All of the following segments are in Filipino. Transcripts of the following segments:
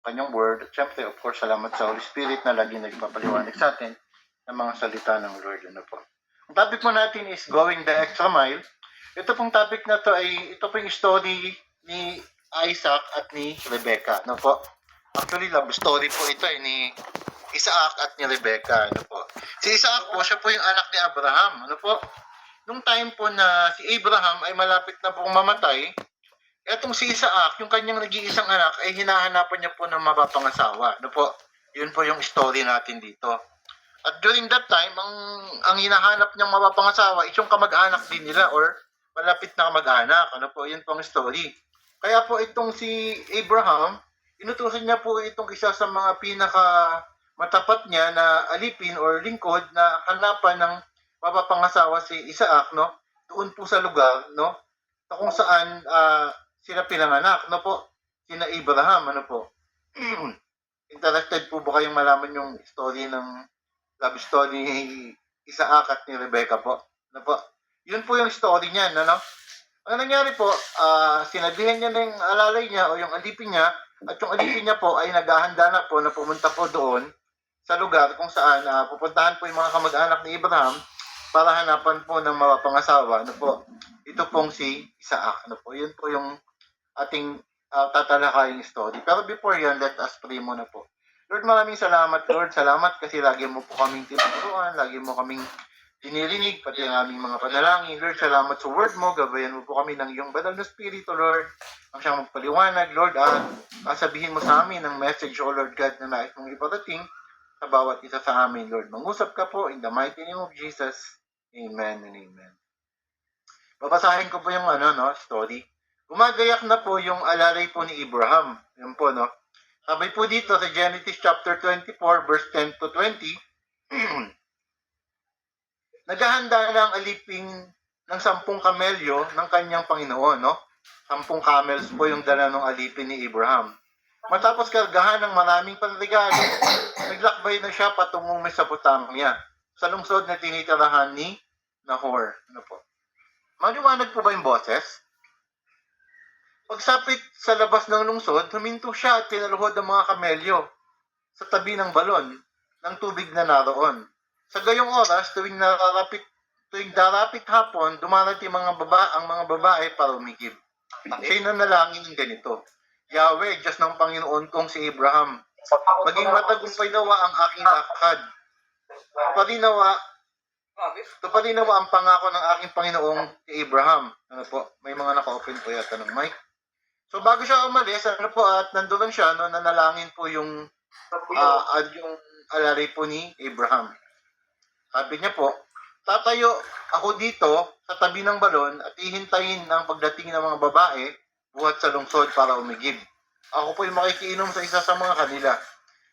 kanyang word. At syempre, of course, salamat sa Holy Spirit na lagi nagpapaliwanag sa atin ng mga salita ng Lord. Ano po. Ang topic po natin is Going the Extra Mile. Ito pong topic na to ay, ito pong story ni Isaac at ni Rebecca. Ano po. Actually, love story po ito ni Isaac at ni Rebecca. Ano po. Si Isaac po, siya po yung anak ni Abraham. Ano po. Nung time po na si Abraham ay malapit na pong mamatay, etong si Isaac, yung kanyang nag-iisang anak, ay hinahanapan niya po ng mapapangasawa. Ano po? Yun po yung story natin dito. At during that time, ang hinahanap niyang mapapangasawa is yung kamag-anak din nila or malapit na kamag-anak. Ano po? Yun po ang story. Kaya po itong si Abraham, inutusan niya po itong isa sa mga pinaka matapat niya na alipin or lingkod na hanapan ng mapapangasawa si Isaac, no? Doon po sa lugar, no? Kung saan sila pinanganak, no po? Sina Abraham, ano po? Interested po ba kayong malaman yung story ng love story ni Isaac at ni Rebecca po? Ano po? Yun po yung story niya, ano? Ang nangyari po, sinabihan niya ng alalay niya o yung alipin niya, at yung alipin niya po ay naghahanda na po na pumunta po doon sa lugar kung saan pupuntahan po yung mga kamag-anak ni Abraham para hanapan po ng mapapangasawa. Ano po? Ito pong si Isaac. Ano po? Yun po yung ating tatalakayang story. Pero before yan, let us pray muna po. Lord, maraming salamat, Lord. Salamat kasi lagi mo po kaming tinuturuan, lagi mo kaming dinirinig, pati ang aming mga panalangin. Lord, salamat sa word mo. Gabayan mo po kami ng iyong banal na spirito, Lord. Ang siyang magpaliwanag, Lord, at sabihin mo sa amin ang message, O Lord God, na nais mong iparating sa bawat isa sa amin, Lord. Mangusap ka po in the mighty name of Jesus. Amen and amen. Babasahin ko po yung story. Gumagayak na po yung alalay po ni Abraham. Yan po, no? Sabi po dito sa Genesis chapter 24, verse 10 to 20, naghahanda na ang aliping ng 10 kamelyo ng kanyang Panginoon, no? 10 camels po yung dala ng alipin ni Abraham. Matapos kargahan ng maraming panregalo, naglakbay na siya patungong Mesopotamia, sa lungsod na tinitirahan ni Nahor. Ano po? Maliwanag po ba yung boses? Pagsapit sa labas ng lungsod, huminto siya at pinaluhod ang mga kamelyo sa tabi ng balon ng tubig na naroon. Sa gayong oras, tuwing darapit hapon, dumarating ang mga babae para umigib. Siya'y nanalangin ng ganito, Yahweh, Diyos ng Panginoon kong si Abraham, maging matagumpay nawa ang aking lakad. Tuparinawa ang pangako ng aking Panginoong si Abraham. Ano po? May mga naka-open po yata ng mic. So bago siya umalis, at nandoon siya, nanalangin po yung alalay po ni Abraham. Sabi niya po, tatayo ako dito sa tabi ng balon at ihintayin ang pagdating ng mga babae buhat sa lungsod para umigib. Ako po yung makikiinom sa isa sa mga kanila.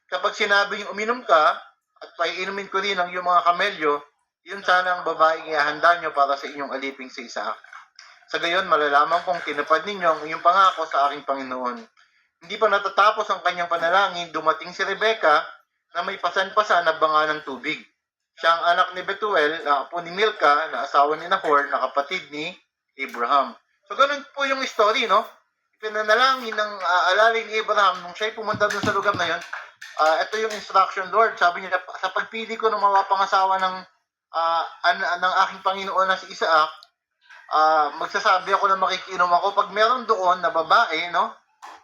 Kapag sinabi yung uminom ka at paiinumin ko rin ang iyong mga kamelyo, yun sana ang babaeng ihahanda nyo para sa inyong aliping si Isaac. Sa gayon, malalaman kong tinupad ninyo ang iyong pangako sa aking Panginoon. Hindi pa natatapos ang kanyang panalangin, dumating si Rebecca na may pasan-pasan na banga ng tubig. Siya ang anak ni Betuel, na apo ni Milka, na asawa ni Nahor, na kapatid ni Abraham. So, ganun po yung story, no? Pinanalangin ng alalay ni Abraham nung siya'y pumunta dun sa lugar na yun. Ito yung instruction, Lord. Sabi niya, sa pagpili ko ng mapapangasawa ng aking Panginoon na si Isaac, magsasabi ako na makikiinom ako. Pag meron doon na babae, no,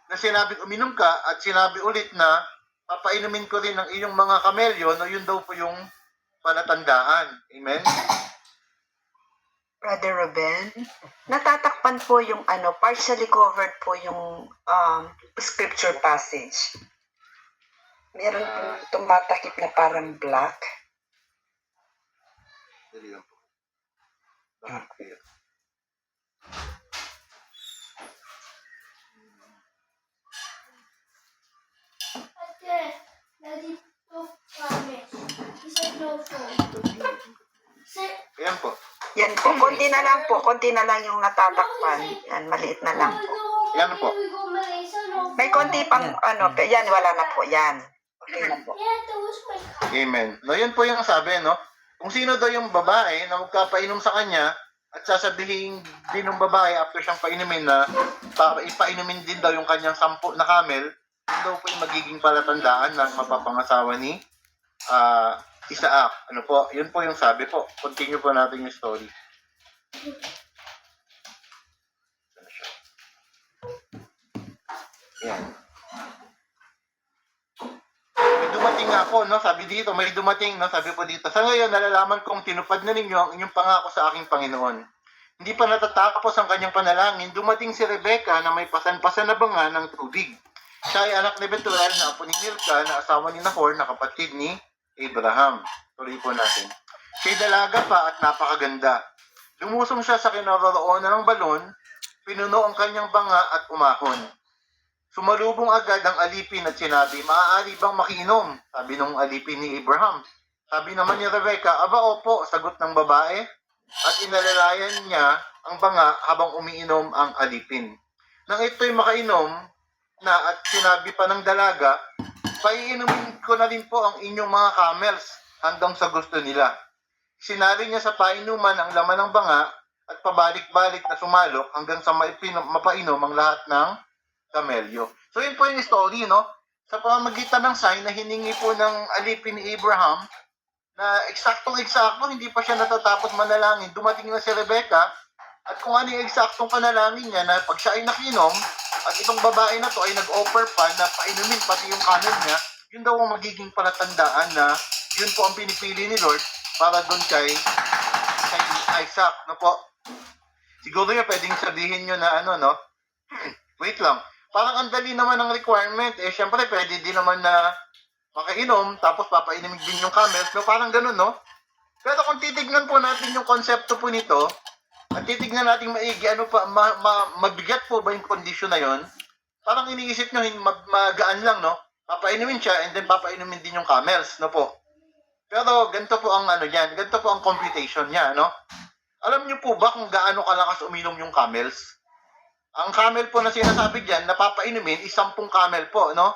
na sinabing uminom ka at sinabi ulit na papainumin ko rin ang iyong mga kamelyo, no, yun daw po yung palatandaan. Amen? Brother Ruben, natatakpan po yung partially covered po yung scripture passage. Meron po tumatakip na parang black. Dali lang po. Ayan po. Yan po, konti na lang yung natatakpan. Yan, maliit na lang po. Yan po. May konti pang yan, wala na po, yan. Okay na po. Amen. No, yun po yung sabi, no? Kung sino daw yung babae na magkapainom sa kanya at sasabihin din ng babae after siyang painumin na ipainumin din daw yung kanyang 10 na camel, Yun daw po yung magiging palatandaan ng mapapangasawa ni Isaac. Ano po? Yun po yung sabi po. Continue po natin yung story. Ano siya? Yan. May dumating nga po, no? Sabi dito, may dumating, no? Sabi po dito, sa ngayon, nalalaman kong tinupad na ninyo ang inyong pangako sa aking Panginoon. Hindi pa natatapos ang kanyang panalangin, dumating si Rebecca na may pasan-pasan na banga ng tubig. Siya ay anak ni Betuel na apo ni Milka na asawa ni Nahor na kapatid ni Abraham. Tuloy po natin. Siya'y dalaga pa at napakaganda. Lumusong siya sa kinaroroonan ng balon, pinuno ang kanyang banga at umahon. Sumalubong agad ang alipin at sinabi, maaari bang makiinom? Sabi nung alipin ni Abraham. Sabi naman ni Rebecca, aba opo, sagot ng babae. At inalalayan niya ang banga habang umiinom ang alipin. Nang ito'y makainom na at sinabi pa ng dalaga, paiinumin ko na rin po ang inyong mga camels hanggang sa gusto nila. Sinari niya sa painuman ang laman ng banga at pabalik-balik na sumalok hanggang sa mapainom ang lahat ng kamelyo. So yun po yung story, no? Sa pamamagitan ng sign na hiningi po ng alipin ni Abraham, na eksaktong-eksakto, hindi pa siya natatapos manalangin. Dumating na si Rebecca, at kung ano yung eksaktong panalangin niya, na pag siya ay nakinom, at itong babae na to ay nag-offer pa na painumin pati yung camel niya, yun daw ang magiging palatandaan na yun po ang pinipili ni Lord para doon kay Isaac, no po? Siguro yung pwedeng sabihin nyo na ano, no? Wait lang. Parang ang dali naman ng requirement. Eh, syempre, pwede din naman na makainom, tapos papainumin din yung camels. No? Parang ganun, no? Pero kung titignan po natin yung konsepto po nito, at titignan natin maigi, ano pa, mabigat po ba yung kondisyon na yon? Parang iniisip nyo, magaan lang, no? Papainumin siya, and then papainumin din yung camels, no po? Pero ganito po ang ano yan, ganito po ang computation niya, no? Alam niyo po ba kung gaano kalakas uminom yung camels? Ang camel po na sinasabi dyan, napapainumin, 10 camel po, no?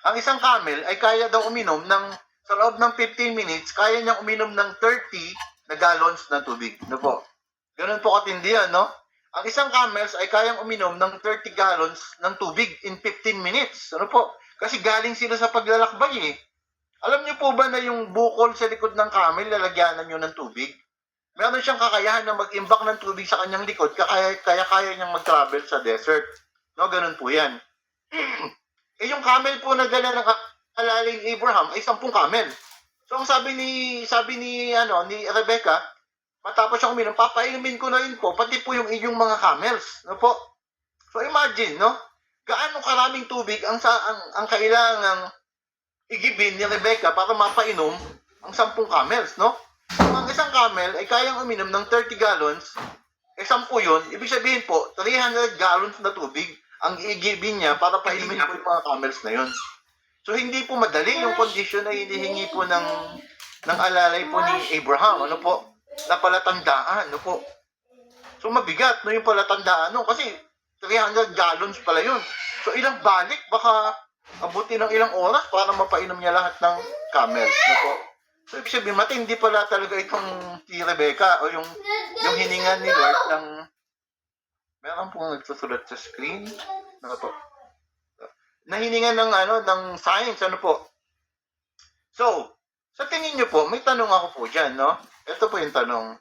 Ang isang camel ay kaya daw uminom ng, sa loob ng 15 minutes, kaya niyang uminom ng 30 na gallons ng tubig. No po? Ganun po katindi yan, no? Ang isang camels ay kayang uminom ng 30 gallons ng tubig in 15 minutes. Ano po? Kasi galing sila sa paglalakbay eh. Alam niyo po ba na yung bukol sa likod ng camel, lalagyanan niyo ng tubig? Meron siyang kakayahan na mag-imbak ng tubig sa kanyang likod, kaya niyang mag-travel sa desert. No, ganun po yan. Eh yung camel po na dala ng alaling Abraham ay 10 camel. So ang sabi ni Rebecca, matapos siyang uminom, papainumin ko na rin po pati po yung inyong mga camels, no po? So imagine, no? Gaano karaming tubig ang kailangang igibin ni Rebecca para mapainom ang 10 camels, no? Kung ang isang camel ay kayang uminom ng 30 gallons, eh 10 yun, ibig sabihin po, 300 gallons na tubig ang iigibin niya para painumin po yung mga camels na yun. So, hindi po madali yung condition na hinihingi po ng alalay po ni Abraham. Ano po? Na palatandaan. Ano po? So, mabigat no, yung palatandaan. No? Kasi, 300 gallons pala yun. So, ilang balik, baka abutin ng ilang oras para mapainom niya lahat ng camels. Ano po? So, ibig sabihin, matindi pala talaga itong si Rebecca o yung hininga ni Lord ng meron pong nagsusulat sa screen. Ano po? Nahiningan ng science, ano po? So, sa tingin nyo po, may tanong ako po dyan, no? Ito po yung tanong.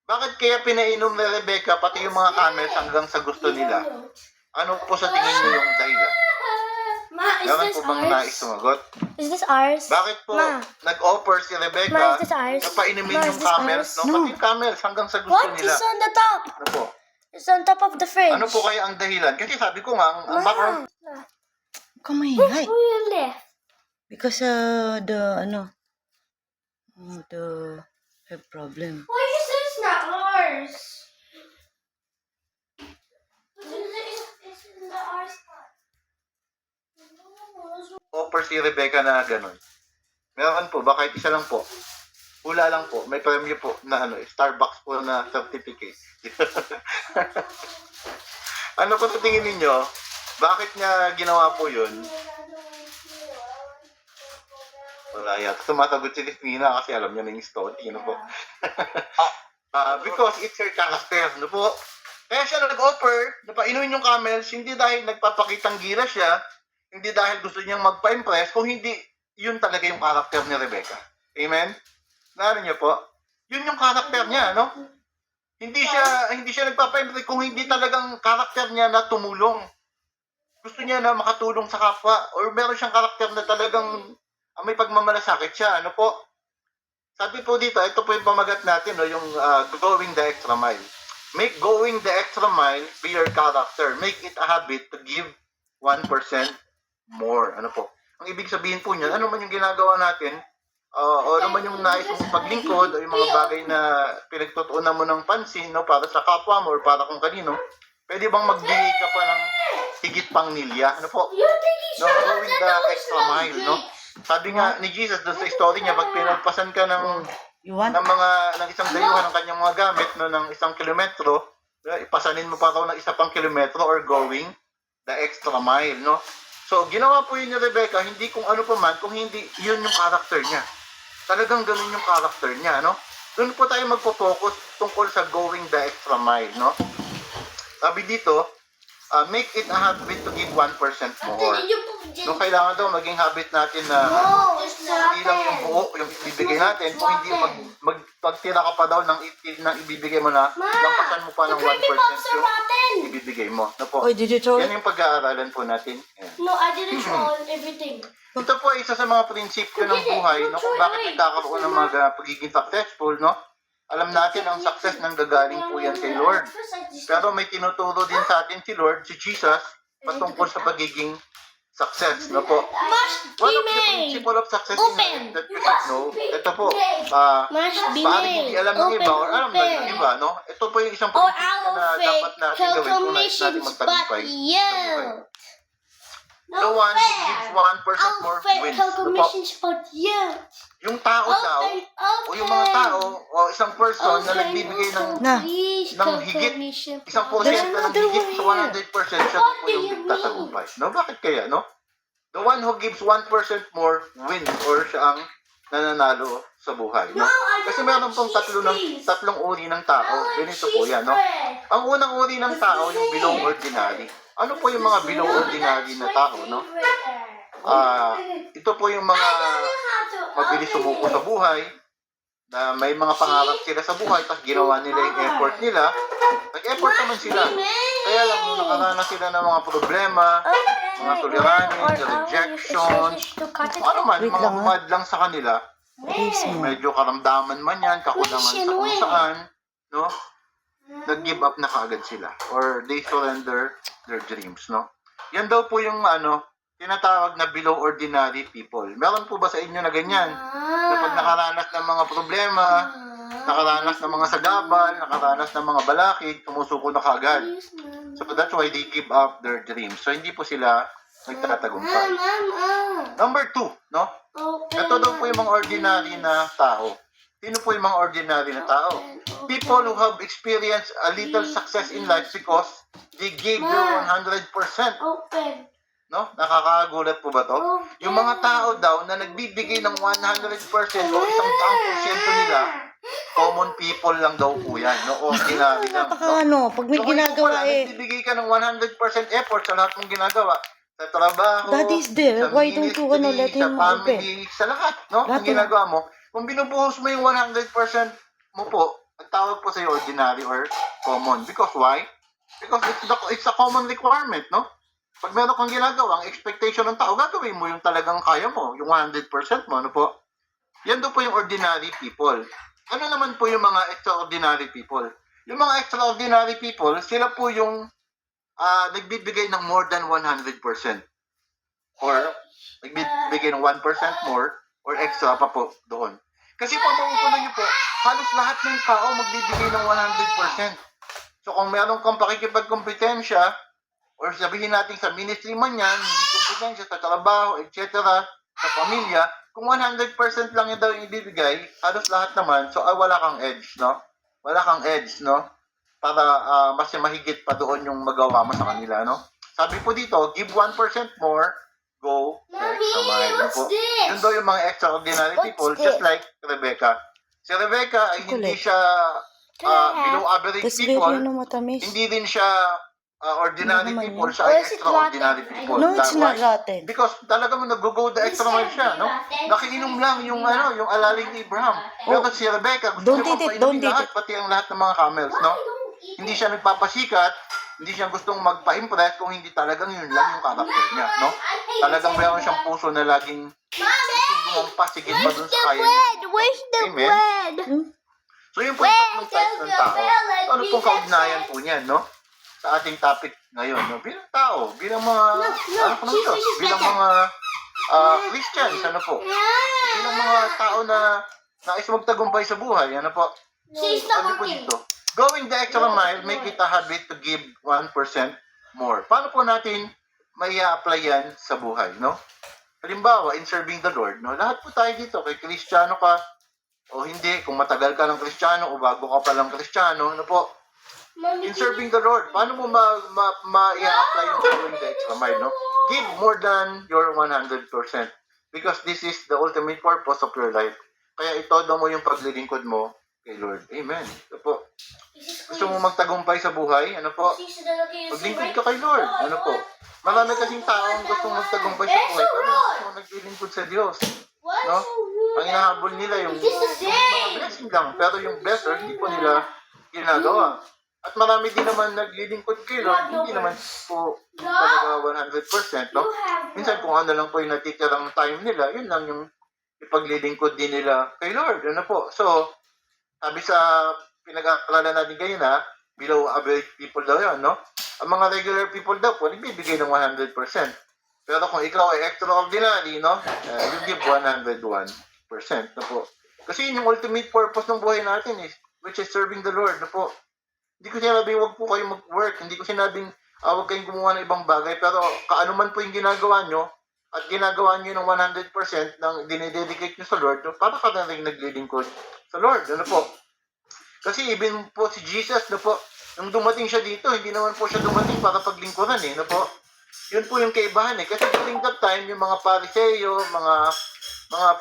Bakit kaya pinainom ni Rebecca pati yung mga camels hanggang sa gusto nila? Ano po sa tingin nyo yung dahilan? Ma, is Meron this po bang ours? nais sumagot? Is this ours? Bakit po Ma. nag-offer si Ma, Rebecca is this ours? na painumin Ma, is yung this camels, ours? no? No. Pati yung camels hanggang sa gusto What? nila. It's on the top. Ano po? It's on top of the fridge. Ano po kaya ang dahilan? Kasi sabi ko nga, ang Ma. background Kumaingay. Who you left? Because the her problem. Why you say it's not ours? It's in the ours part. offer si Rebecca na ganun. Meron po ba? Kahit isa lang po. Hula lang po. May premyo po na Starbucks po na certificate. Ano po sa tingin ninyo? Bakit niya ginawa po yun? Wala yata. Sumasagot si Christina kasi alam niya na yung story. Ano po? Because it's her character. Ano po? Kaya siya nag-offer na painumin yung camels, hindi dahil nagpapakitang gira siya, hindi dahil gusto niyang magpa-impress, kung hindi, yun talaga yung karakter ni Rebecca. Amen? Narinig niyo po? Yun yung karakter niya, no? Hindi siya nagpapa-impress kung hindi talagang karakter niya na tumulong. Gusto niya na makatulong sa kapwa, or meron siyang karakter na talagang may pagmamalasakit siya, ano po? Sabi po dito, ito po yung pamagat natin, no, yung going the extra mile. Make going the extra mile be your character. Make it a habit to give 1% more. Ano po? Ang ibig sabihin po niyan, ano man yung ginagawa natin, o ano man yung nais mong paglingkod, o yung mga bagay na pinagtutuunan mo ng pansin, no, para sa kapwa mo, or para kung kanino, pwede bang magbigay ka pa ng higit pang nilya? Ano po? No, going the extra mile, no? Sabi nga ni Jesus doon sa story niya, pag pinagpasan ka ng You want? ng isang dayuhan ng kanyang mga gamit, no, ng 1 kilometro, ipasanin mo pa raw ng 1 kilometro or going the extra mile, no? So, ginawa po yun ni Rebecca, hindi kung ano pa man, kung hindi, yun yung character niya. Talagang ganun yung character niya, no? Doon po tayo magpo-focus tungkol sa going the extra mile, no? Sabi dito, make it a habit to give 1% more. No, kailangan daw maging habit natin na hindi lang yung buo yung ibibigay natin, kung hindi magtira ka pa daw ng ibibigay mo na, lampasan mo pa ng 1% yung ibibigay mo. No po? Oh, did you throw it? Yan yung pag-aaralan po natin. Ayan. No, I didn't throw everything. Ito po ay isa sa mga prinsipyo ng buhay, no, kung bakit nagkakaroon ng mga pagiging successful, no? Alam natin ang success ng gagaling po yan kay Lord. Pero may tinuturo din sa atin si Lord, si Jesus, patungkol sa pagiging success, no po? One of the principle of success in life that you should know, ito po, maaaring hindi alam ng iba or alam na ng iba, no? Ito po yung isang prinsipyo na dapat natin gawin kung nais natin magtagumpay sa buhay. The one who gives 1% more wins. No po? Yung tao daw, o yung mga tao, o isang person na nagbibigay ng higit, 1% na ng higit sa 100%, siya po yung nagtatagumpay. No? Bakit kaya, no? The one who gives 1% more wins, or siya ang nananalo sa buhay, no? Kasi meron pong tatlong uri ng tao. Ganito po yan, no? Ang unang uri ng tao, yung below ordinary. Ano po yung mga below ordinary na tao, no? Ito po yung mga mabilis sumuko sa buhay, na may mga pangarap sila sa buhay, tapos ginawa nila yung effort nila. Nag-effort naman sila. Kaya lang, nung nakaranas sila ng mga problema, mga suliranin, rejections, ano man, Wait mga lang, humad lang sa kanila, Please mo. medyo karamdaman man yan, kakulangan sa kung saan, no? Nag-give up na kaagad sila. Or they surrender their dreams, no? Yan daw po yung, tinatawag na below ordinary people. Meron po ba sa inyo na ganyan? Na pag nakaranas ng mga problema, nakaranas ng mga sagabal, nakaranas ng mga balakid, sumusuko na kaagad. So that's why they give up their dreams. So hindi po sila nagtatagumpay. Number 2, no? Ito daw po yung mga ordinary na tao. Sino po yung mga ordinary na tao? People who have experienced a little success in life because they gave their 100%. No? Nakakagulat po ba to? Yung mga tao daw na nagbibigay ng 100% o 100% nila, common people lang daw po yan. No? Ordinary lang. No? Pag may So, kung ginagawa pala, nagbibigay ka ng 100% effort sa lahat mong ginagawa. Sa trabaho, That is there. sa Why don't you, ministry, let him sa family, sa lahat. No? Lahat Ang ginagawa mo, kung binubuhos mo yung 100% mo po, ang tawag po sa'yo ordinary or common. Because why? Because it's a common requirement, no? Pag meron kang ginagawa, ang expectation ng tao, gagawin mo yung talagang kaya mo, yung 100% mo, ano po? Yan doon po yung ordinary people. Ano naman po yung mga extraordinary people? Yung mga extraordinary people, sila po yung nagbibigay ng more than 100%. Or nagbibigay ng 1% more or extra pa po doon. Kasi pag mauupunan niyo po, halos lahat ng tao magbibigay ng 100%. So kung meron kang pakikipagkompetensya, or sabihin natin sa ministry man yan, hindi kompetensya sa trabaho, etc., sa pamilya, kung 100% lang yun daw yung ibibigay, halos lahat naman, so wala kang edge, no? Wala kang edge, no? Para mas mahigit pa doon yung magawa mo sa kanila, no? Sabi po dito, give 1% more, go the extra mile. No po? Yun daw yung mga extraordinary people, just like Rebecca. Si Rebecca ay hindi siya below average Tapos very people, ano matamis. hindi din siya ordinary Ano naman people, yun? siya Or ay is it extraordinary rotten? people. No, it's Why? not rotten. Because talagang nag-go the extra mile siya, no? Nakiinom lang yung yung alaling ni Abraham. Pero si Rebecca, gusto Don't niya eat it, pang don't painumin eat lahat, pati ang lahat ng mga camels, no? Hindi siya nagpapasikat, hindi siya gustong magpa-impress kung hindi talagang yun lang yung karakter niya, no? Talagang meron siyang puso na laging gustong lumampas, sigit pa dun sa kaya niya. Where's the Amen. bread? So yung po yung tatlong type ng tao. Ano pong kaugnayan po niyan, no? Sa ating topic ngayon, no? Bilang tao, bilang mga, ano po ng Diyos, bilang mga Christians, ano po? Bilang mga tao na nais magtagumpay sa buhay, ano po? She's not Sabi po working. dito, going the extra mile, make it a habit to give 1% more. Paano po natin may apply yan sa buhay, no? Halimbawa, in serving the Lord, no? Lahat po tayo dito, kay Kristiyano ka, o hindi, kung matagal ka ng Kristiyano, o bago ka pa lang Kristiyano, ano po? In serving the Lord, paano mo ma-apply yung going the extra mile, no? Give more than your 100%. Because this is the ultimate purpose of your life. Kaya itodo mo yung paglilingkod mo kay Lord. Amen. Ito po. Gusto mo magtagumpay sa buhay, ano po? Maglingkod ka kay Lord. Ano po? Marami kasing taong gustong magtagumpay sa buhay, pero gusto mo naglilingkod sa Diyos. No? Ang hinahabol nila yung mga blessing lang, pero yung blesser, hindi po nila ginagawa. At marami din naman naglilingkod kay Lord, hindi naman po talaga 100%, no? Minsan kung ano lang po yung natitirang time nila, yun lang yung ipaglilingkod din nila kay Lord. Ano po? So, sabi sa pinag-aaralan natin ngayon below average people daw yan, no? Ang mga regular people daw po, nagbibigay ng 100%. Pero kung ikaw ay extraordinary, no? You give 101%, no po? Kasi yun yung ultimate purpose ng buhay natin which is serving the Lord, no po? Hindi ko sinabing huwag po kayong mag-work, hindi ko sinabing huwag kayong gumawa ng ibang bagay, pero kaano man po yung ginagawa nyo, at ginagawa nyo ng 100% ng dinededicate nyo sa Lord, no? Para ka na rin naglilingkod sa Lord, ano po? Kasi even po si Jesus, no po, nung dumating siya dito, hindi naman po siya dumating para paglingkuran, no po? Yun po yung kaibahan, Kasi during that time, yung mga Pariseo, mga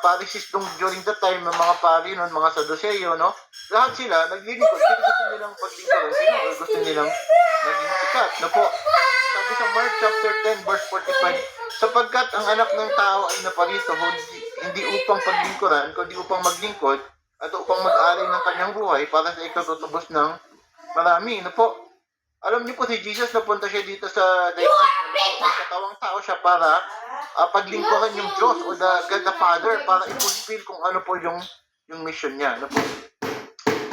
Pharisees during that time, yung mga pari nun, mga Saduceo, no? Lahat sila, naglilingkod. Kasi gusto nilang paglingkuran sila, or gusto nilang maging sikat, no po? Sabi sa Mark chapter 10, verse 45, sapagkat ang anak ng tao ay naparito, hindi upang paglingkuran, kundi upang maglingkod, at upang mag-alay ng kanyang buhay para sa ikatutubos ng marami, no po? Alam niyo po si Jesus, napunta siya dito sa daigdig, katawang tao siya para paglingkuran yung Diyos o God the Father para i-fulfill kung ano po yung mission niya. Ano po?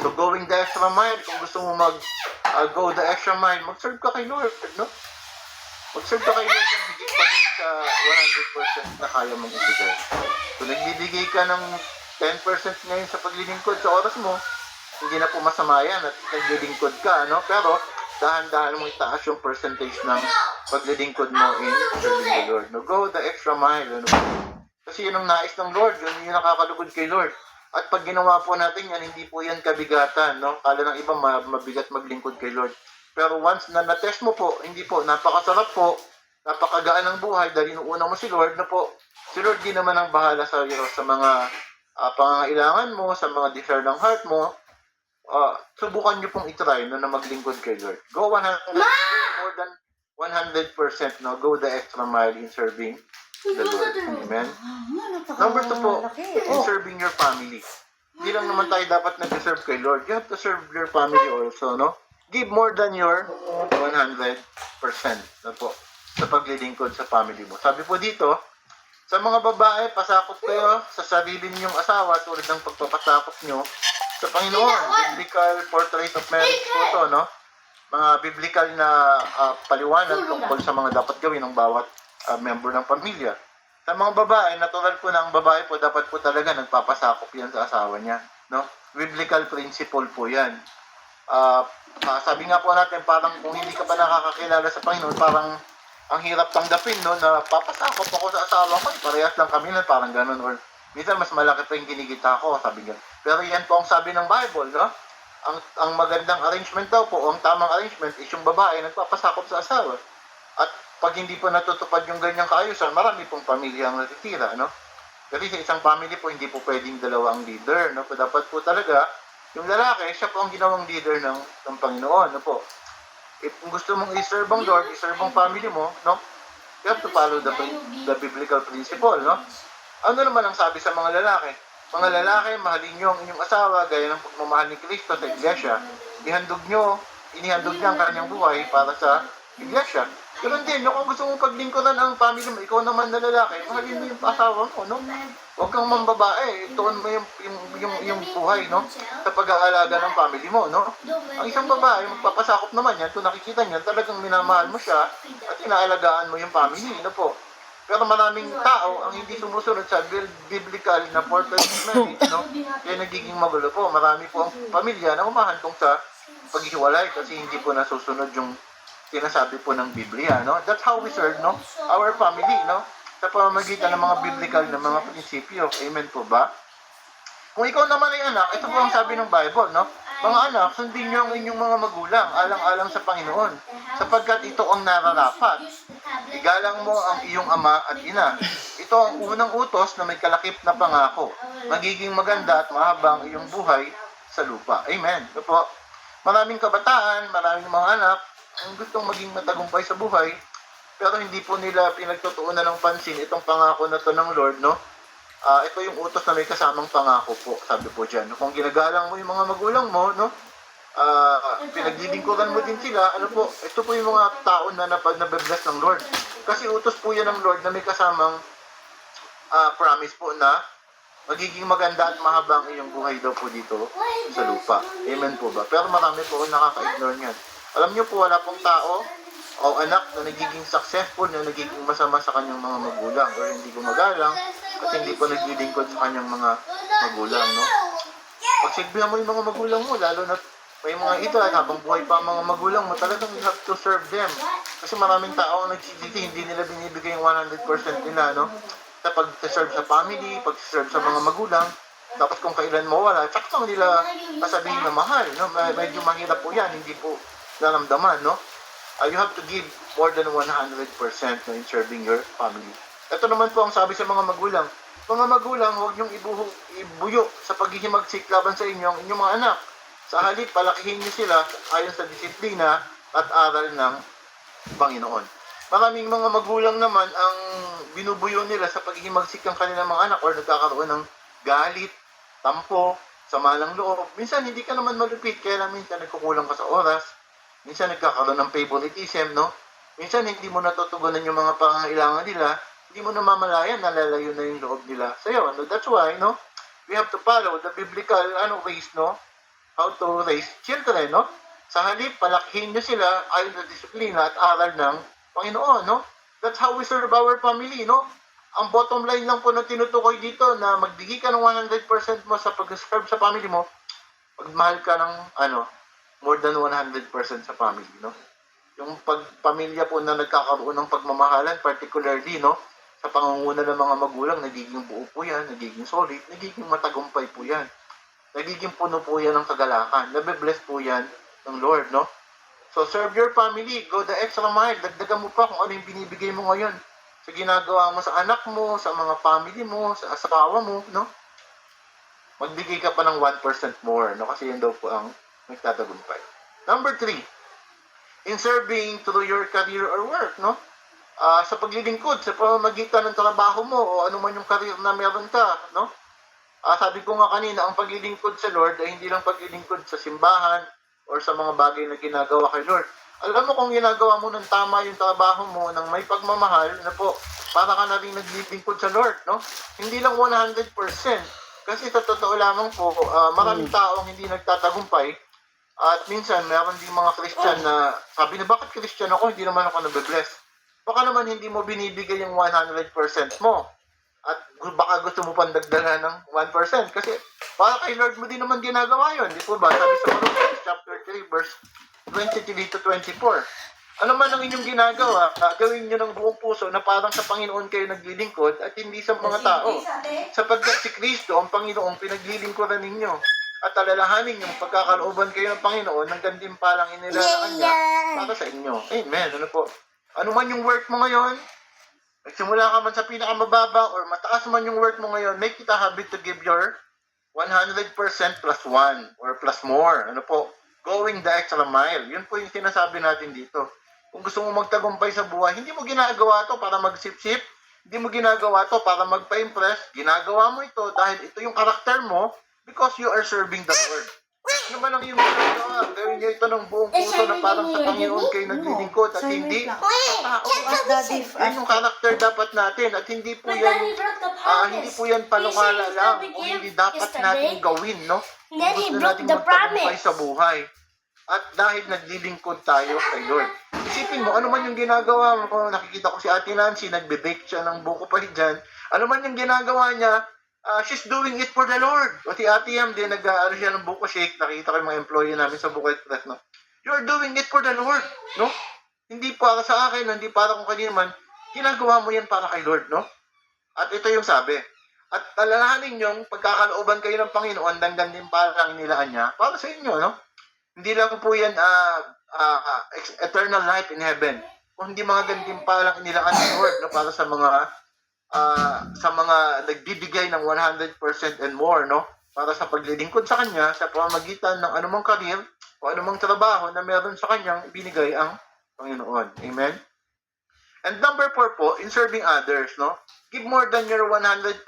So going the extra mile, kung gusto mo go the extra mile, mag-serve ka kay Lord, no? Mag-serve ka kay Lord yung higit pa din sa 100% na kaya mong ibigay. Kung nagbibigay ka ng 10% ngayon sa paglilingkod sa oras mo, hindi na po masama yan at naglilingkod ka, no? Pero dahan-dahan mo itaas yung percentage ng paglilingkod mo in serving the Lord. No, go the extra mile. Ano? Kasi yun ang nais ng Lord. Yun yung nakakalugod kay Lord. At pag ginawa po natin yan, hindi po yan kabigatan. No? Kala ng iba mabigat maglingkod kay Lord. Pero once na na-test mo po, hindi po, napakasarap po, napakagaan ng buhay dahil inuuna mo si Lord na po. Si Lord din naman ang bahala sa iyo sa mga pangangailangan mo, sa mga desire ng heart mo. Subukan nyo pong itry na maglingkod kay Lord. Go 100, more than 100%, no? Go the extra mile in serving the Lord. Amen? Number 2 po, in serving your family. Hindi lang naman tayo dapat nag-serve kay Lord. You have to serve your family also, no? Give more than your 100%, no po, sa paglilingkod sa family mo. Sabi po dito, sa mga babae, pasakop kayo sa sarili ninyong asawa tulad ng pagpapasakop nyo sa Panginoon. Biblical portrait of marriage po ito, no? Mga biblical na paliwanag tungkol sa mga dapat gawin ng bawat member ng pamilya. Sa mga babae, natural po na ang babae po dapat po talaga nagpapasakop yan sa asawa niya, no? Biblical principle po yan. Sabi nga po natin, parang kung hindi ka pa nakakakilala sa Panginoon, parang ang hirap tanggapin, no, na papasakop ako sa asawa ko, parehas lang kami na parang ganun, or minsan mas malaki pa yung kinikita ko, sabi nga. Pero yan po ang sabi ng Bible, no? Ang magandang arrangement daw po, ang tamang arrangement is yung babae nagpapasakop sa asawa. At pag hindi po natutupad yung ganyang kaayusan, marami pong pamilya ang natitira, no? Kasi sa isang family po, hindi po pwedeng dalawa ang leader, no? Dapat po talaga, Yung lalaki, siya po ang ginawang leader ng Panginoon. No po? If kung gusto mong i-serve ang Lord, i-serve ang family mo, no? You have to follow the biblical principle, no? Ano naman ang sabi sa mga lalaki? Mga lalaki, mahalin niyo ang inyong asawa gaya ng pagmamahal ni Kristo sa iglesia. Inihandog niya ang kanyang buhay para sa iglesia. Ganun din, no, kung gusto mong paglingkuran ang family mo, ikaw naman na lalaki, mahalin mo yung asawa mo, no? Huwag kang mambabae, tuon mo yung buhay, no? Sa pag-aalaga ng family mo, no? Ang isang babae, magpapasakop naman yan, kung nakikita niya, talagang minamahal mo siya at inaalagaan mo yung family, no po? Pero maraming tao ang hindi sumusunod sa biblical na purpose of marriage, no? Kaya nagiging magulo po. Marami po ang pamilya na umahantong sa paghihiwalay kasi hindi po nasusunod yung sinasabi po ng Biblia, no? That's how we serve, no? Our family, no? Sa pamamagitan ng mga biblical na mga prinsipyo. Amen po ba? Kung ikaw naman ay anak, ito po ang sabi ng Bible, no? Mga anak, sundin niyo ang inyong mga magulang, alang-alang sa Panginoon, sapagkat ito ang nararapat. Igalang mo ang iyong ama at ina. Ito ang unang utos na may kalakip na pangako. Magiging maganda at mahabang iyong buhay sa lupa. Amen. Ito po. Maraming kabataan, maraming mga anak, ang gustong maging matagumpay sa buhay, pero hindi po nila pinagtutuunan ng pansin itong pangako na to ng Lord, no? Ito yung utos na may kasamang pangako po, sabi po dyan. Kung ginagalang mo yung mga magulang mo, no? Pinaglilingkuran mo din sila, ano po, ito po yung mga tao na nabe-bless ng Lord. Kasi utos po yan ng Lord na may kasamang promise po na magiging maganda at mahabang iyong buhay daw po dito sa lupa. Amen po ba? Pero marami po nakaka-ignore niyan. Alam niyo po, wala pong tao o anak na nagiging successful, na nagiging masama sa kanyang mga magulang o hindi gumagalang at hindi po naglilingkod sa kanyang mga magulang, no? Pagsilbihan mo yung mga magulang mo, lalo na may mga edad, habang buhay pa ang mga magulang mo, talagang you have to serve them. Kasi maraming tao ang nagsisisi, hindi nila binibigay yung 100% nila, no? Sa pag-serve sa family, pag-serve sa mga magulang, tapos kung kailan mo wala, tsaka nila sasabihin na mahal, no? Medyo mahirap po yan, hindi po naramdaman, no? You have to give more than 100% no, in serving your family. Ito naman po ang sabi sa mga magulang. Mga magulang, huwag niyong ibuyo sa paghihimagsik laban sa inyong mga anak. Sa halip, palakihin niyo sila ayon sa disiplina at aral ng Panginoon. Maraming mga magulang naman ang binubuyo nila sa paghihimagsik ng kanilang mga anak or nagkakaroon ng galit, tampo, sama ng loob. Minsan hindi ka naman malupit, kaya lang minsan nagkukulang ka sa oras. Minsan nagkakaroon ng favoritism, no? Minsan hindi mo natutugunan yung mga pangangailangan nila, hindi mo namamalayan, nalalayo na yung loob nila sa'yo. No? That's why, no? We have to follow the biblical ways, no? How to raise children, no? Sa halip, palakihin nyo sila ayon sa disiplina at aral ng Panginoon, no? That's how we serve our family, no? Ang bottom line lang po na tinutukoy dito na magbigay ka ng 100% mo sa pag-serve sa family mo, magmahal ka ng, more than 100% sa family, no? Yung pagpamilya po na nagkakaroon ng pagmamahalan, particularly, no? Sa pangunguna ng mga magulang, nagiging buo po yan, nagiging solid, nagiging matagumpay po yan. Nagiging puno po yan ng kagalakan. Nabe-bless po yan ng Lord, no? So, serve your family. Go the extra mile. Dagdagan mo pa kung ano yung binibigay mo ngayon. Sa ginagawa mo sa anak mo, sa mga family mo, sa asawa mo, no? Magbigay ka pa ng 1% more, no? Kasi yan daw po ang nagtatagumpay. Number 3, in serving through your career or work, no? Sa paglilingkod, sa pamamagitan ng trabaho mo o ano man yung career na meron ka, no? Sabi ko nga kanina, ang paglilingkod sa Lord ay hindi lang paglilingkod sa simbahan or sa mga bagay na ginagawa kay Lord. Alam mo kung ginagawa mo ng tama yung trabaho mo ng may pagmamahal, na po, para ka na rin naglilingkod sa Lord, no? Hindi lang 100%. Kasi sa totoo lamang po, maraming tao ang hindi nagtatagumpay. At minsan, meron din mga Christian na sabi na, bakit Christian ako? Hindi naman ako nabe-bless. Baka naman hindi mo binibigay yung 100% mo. At baka gusto mo pang dagdagan ng 1%. Kasi para kay Lord mo din naman ginagawa yun. Di po ba? Sabi sa Colossians chapter 3, verse 23 to 24. Ano man ang inyong ginagawa, gawin nyo ng buong puso na parang sa Panginoon kayo naglilingkod at hindi sa mga tao. Sapagkat si Kristo, ang Panginoon, pinaglilingkuran ninyo. At alalahanin yung pagkakalooban kayo ng Panginoon ng gantimpalang inilalaan niya para sa inyo. Amen. Ano po? Ano man yung work mo ngayon, nagsimula ka man sa pinakamababa or mataas man yung work mo ngayon, make it a habit to give your 100% plus 1 or plus more. Ano po? Going the extra mile. Yun po yung sinasabi natin dito. Kung gusto mo magtagumpay sa buhay, hindi mo ginagawa to para magsip-sip, hindi mo ginagawa to para magpa-impress, ginagawa mo ito dahil ito yung karakter mo because you are serving the Lord. Ano man ang iyong ginagawa? Gawin niyo ito ng buong puso na parang sa Panginoon kayo naglilingkod at hindi Daddy, yan yung karakter dapat natin at hindi po But yan Daddy broke the hindi promise. po yan panukala He said lang he's o gonna hindi give dapat yesterday. natin gawin, no? And then he Gusto broke nating the magtagumpay promise. sa buhay. At dahil naglilingkod tayo kay Lord. Isipin mo, ano man yung ginagawa mo, nakikita ko si Ate Nancy, nagbe-bake siya ng buko pa dyan. Ano man yung ginagawa niya, she's doing it for the Lord. O si Ate Yam din, nag-ano siya ng buko shake, nakita ko yung mga employee namin sa Buko Express, no? You're doing it for the Lord, no? Hindi para sa akin, hindi para kung kanino man, ginagawa mo yan para kay Lord, no? At ito yung sabi. At alalahanin yung pagkakalooban kayo ng Panginoon, danggan din para lang inilaan niya, para sa inyo, no? Hindi lang po yan eternal life in heaven. Kung hindi mga gantimpalang inilaan ng Lord, no, para sa mga nagbibigay ng 100% and more, no? Para sa paglilingkod sa Kanya, sa pamamagitan ng anumang career o anumang trabaho na meron sa Kanyang ibinigay ang Panginoon. Amen? And number 4 po, in serving others, no? Give more than your 100%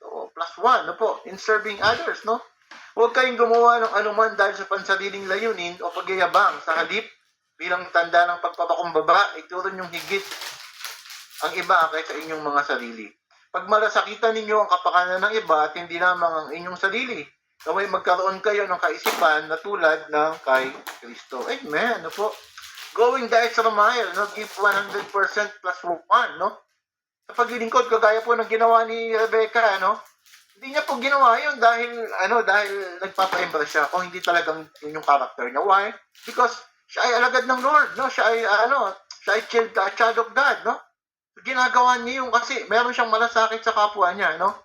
o plus 1, no po, in serving others, no? Huwag kayong gumawa ng anuman dahil sa pansariling layunin o pagyayabang. Sa halip, bilang tanda ng pagpapakumbaba, ituro niyong higit ang iba kaysa inyong mga sarili. Pag malasakitan ninyo ang kapakanan ng iba at hindi lamang ang inyong sarili, naway magkaroon kayo ng kaisipan na tulad ng kay Kristo. Amen. Ano po? Going the extra mile, no? Give 100% plus 1, no? Sa paglilingkod, kagaya po ng ginawa ni Rebecca, no? Hindi niya po ginawa yun dahil nagpapa-impress siya kung hindi talagang yun yung character niya. Why? Because siya ay alagad ng Lord, no? Siya ay child of God, no? Ginagawa niya yung kasi meron siyang malasakit sa kapwa niya, no?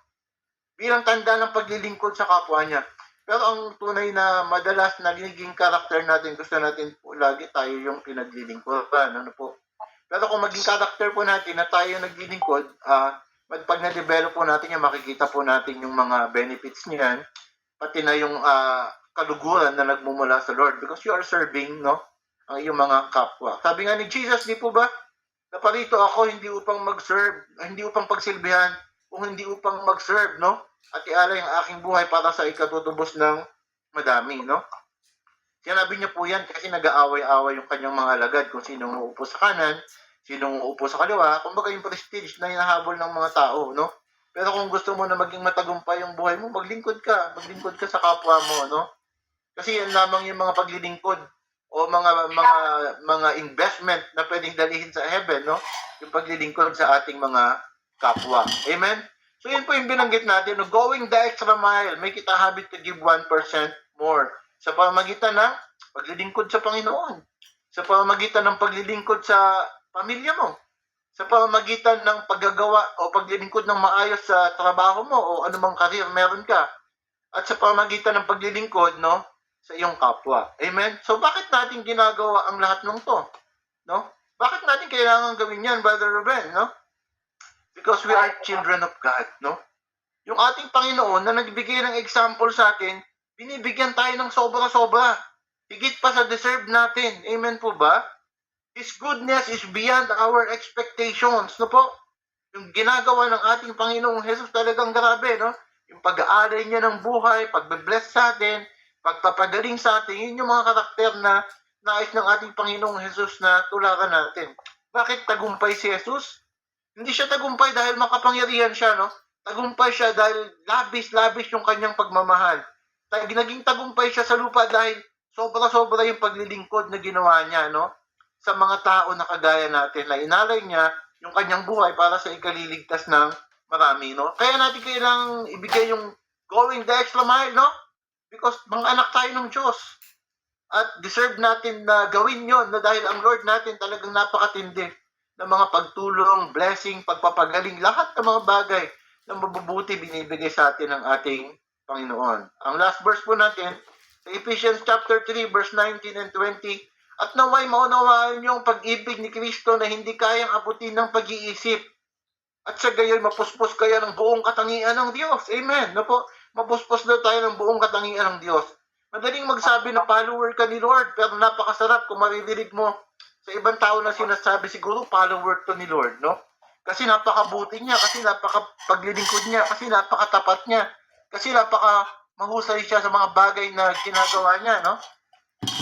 Bilang tanda ng paglilingkod sa kapwa niya. Pero ang tunay na madalas nagiging character natin, gusto natin po lagi tayo yung pinaglilingkodan, ano po? Pero kung maging character po natin na tayo naglilingkod, pag na-develop po natin yan, makikita po natin yung mga benefits niyan, pati na yung kaluguran na nagmumula sa Lord because you are serving, no, ang iyong mga kapwa. Sabi nga ni Jesus, di po ba, naparito ako hindi upang mag-serve, hindi upang pagsilbihan, kung hindi upang mag-serve, no, at ialay ang aking buhay para sa ikatutubos ng madami, no. Sinabi niya po yan kasi nag-aaway-away yung kanyang mga alagad kung sino uupo sa kanan, sinong uupo sa kaliwa, kumbaga yung prestige na hinahabol ng mga tao, no? Pero kung gusto mo na maging matagumpay yung buhay mo, maglingkod ka sa kapwa mo, no? Kasi yan lamang yung mga paglilingkod o mga investment na pwedeng dalhin sa heaven, no? Yung paglilingkod sa ating mga kapwa. Amen? So yun po yung binanggit natin, no? Going the extra mile, make it a habit to give 1% more sa pamamagitan ng paglilingkod sa Panginoon, sa pamamagitan ng paglilingkod sa pamilya mo, sa pamamagitan ng paggagawa o paglilingkod ng maayos sa trabaho mo o anumang career meron ka, at sa pamamagitan ng paglilingkod, no, sa iyong kapwa. Amen? So bakit natin ginagawa ang lahat ng to? No? Bakit natin kailangan gawin yan, Brother Ruben, no? Because we are children of God, no? Yung ating Panginoon na nagbigay ng example sa atin, binibigyan tayo ng sobra-sobra. Higit pa sa deserve natin. Amen po ba? His goodness is beyond our expectations, no po? Yung ginagawa ng ating Panginoong Jesus talagang grabe, no? Yung pag-aalay niya ng buhay, pagbe-bless sa atin, pagpapagaling sa atin, yun yung mga karakter na nais ng ating Panginoong Jesus na tularan natin. Bakit tagumpay si Jesus? Hindi siya tagumpay dahil makapangyarihan siya, no? Tagumpay siya dahil labis-labis yung kanyang pagmamahal. Naging tagumpay siya sa lupa dahil sobra-sobra yung paglilingkod na ginawa niya, no? Sa mga tao na kagaya natin, na inalay niya yung kanyang buhay para sa ikaliligtas ng marami, no? Kaya natin kailangang ibigay yung going the extra mile, no? Because mga anak tayo ng Diyos. At deserve natin na gawin yon, na dahil ang Lord natin talagang napakatindi ng mga pagtulong, blessing, pagpapagaling, lahat ng mga bagay na mabubuti binibigay sa atin ng ating Panginoon. Ang last verse po natin, sa Ephesians chapter 3, verse 19 and 20, at naway maunawaan niyo ang pag-ibig ni Kristo na hindi kayang abutin ng pag-iisip. At sa gayoy mapuspos kaya ng buong katangian ng Diyos. Amen. No po? mapuspos daw tayo ng buong katangian ng Diyos. Madaling magsabi na follower ka ni Lord, pero napakasarap kung maririnig mo sa ibang tao na sinasabi, siguro follower to ni Lord, no? Kasi napakabuti niya, kasi napakapaglilingkod niya, kasi napakatapat niya, kasi mahusay siya sa mga bagay na ginagawa niya, no?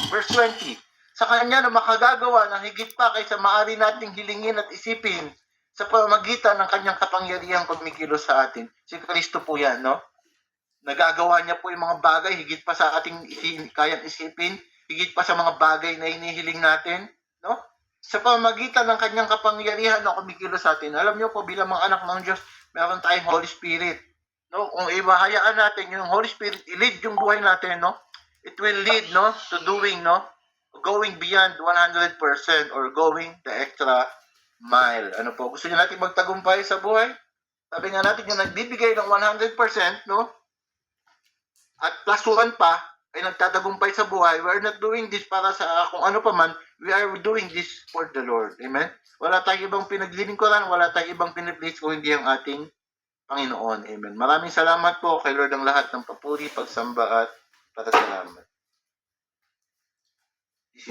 Verse 20, sa kanya na makagagawa ng higit pa kaysa maaari nating hilingin at isipin sa pamamagitan ng kanyang kapangyarihang kumikilos sa atin. Si Kristo po yan, no? Nagagawa niya po yung mga bagay higit pa sa ating kayang isipin, higit pa sa mga bagay na hinihiling natin, no? Sa pamamagitan ng kanyang kapangyarihan na kumikilos sa atin. Alam niyo po, bilang mga anak ng Diyos, meron tayong Holy Spirit. No? Kung ibahayaan natin yung Holy Spirit, i-lead yung buhay natin, no? It will lead, no, to doing, no, going beyond 100% or going the extra mile. Ano po? Gusto niyo natin magtagumpay sa buhay? Sabi nga natin yung nagbibigay ng 100%, no? At plus 1 pa, ay nagtatagumpay sa buhay. We are not doing this para sa kung ano pa man. We are doing this for the Lord. Amen? Wala tayong ibang pinaglilingkuran, wala tayong ibang piniplease kung hindi ang ating Panginoon. Amen. Maraming salamat po kay Lord ang lahat ng papuri, pagsamba at salamat.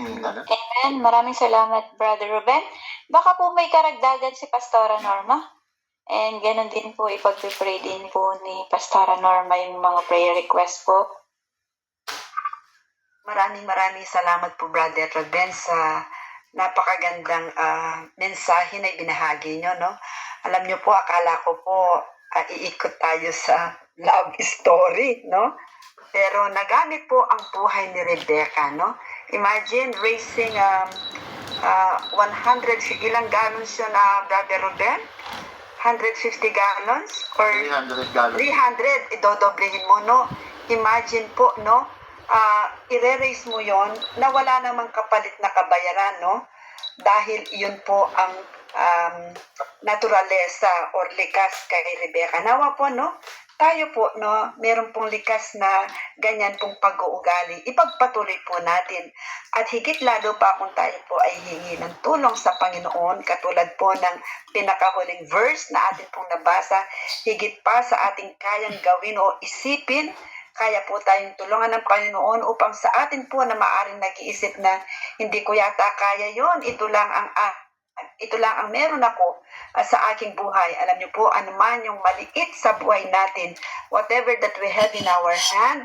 Amen. Maraming salamat, Brother Ruben. Baka po may karagdagan si Pastora Norma. And ganun din po, ipag-pray din po ni Pastora Norma yung mga prayer request po. Maraming salamat po, Brother Ruben, sa napakagandang mensahe na ibinahagi nyo, no? Alam nyo po, akala ko po iikot tayo sa love story, no? Pero nagamit po ang buhay ni Rebecca, no? Imagine raising 100, ilang gallons yun, Brother Ruben? 150 gallons? Or 300 gallons. 300, idodoblehin mo, no? Imagine po, no? I-raise mo yon na wala namang kapalit na kabayaran, no? Dahil yun po ang naturalesa or likas kay Rebecca. Nawa po, no? Tayo po, no, meron pong likas na ganyan pong pag-uugali. Ipagpatuloy po natin. At higit lalo pa kung tayo po ay hingi ng tulong sa Panginoon, katulad po ng pinakahuling verse na atin pong nabasa, higit pa sa ating kayang gawin o isipin, kaya po tayong tulungan ng Panginoon upang sa atin po na maaring nag-iisip na hindi ko yata kaya yon, ito lang ang meron ako sa aking buhay. Alam niyo po, anuman yung maliit sa buhay natin, whatever that we have in our hand,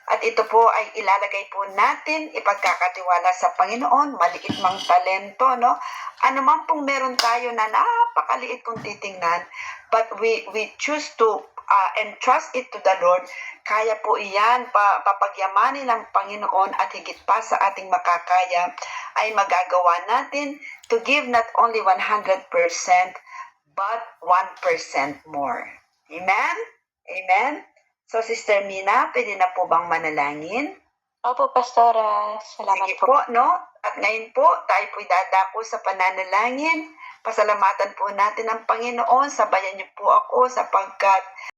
at ito po ay ilalagay po natin, ipagkakatiwala sa Panginoon, maliit mang talento, no? Anuman pong meron tayo na napakaliit kung titingnan, but we choose to entrust it to the Lord, kaya po iyan papagyamanin ng Panginoon at higit pa sa ating makakaya ay magagawa natin to give not only 100% but 1% more. Amen? Amen? So, Sister Mina, pwede na po bang manalangin? Opo, Pastora. Salamat Sige po. po, no? At ngayon po, tayo po'y dadako sa pananalangin. Pasalamatan po natin ang Panginoon. Sabayan niyo po ako sapagkat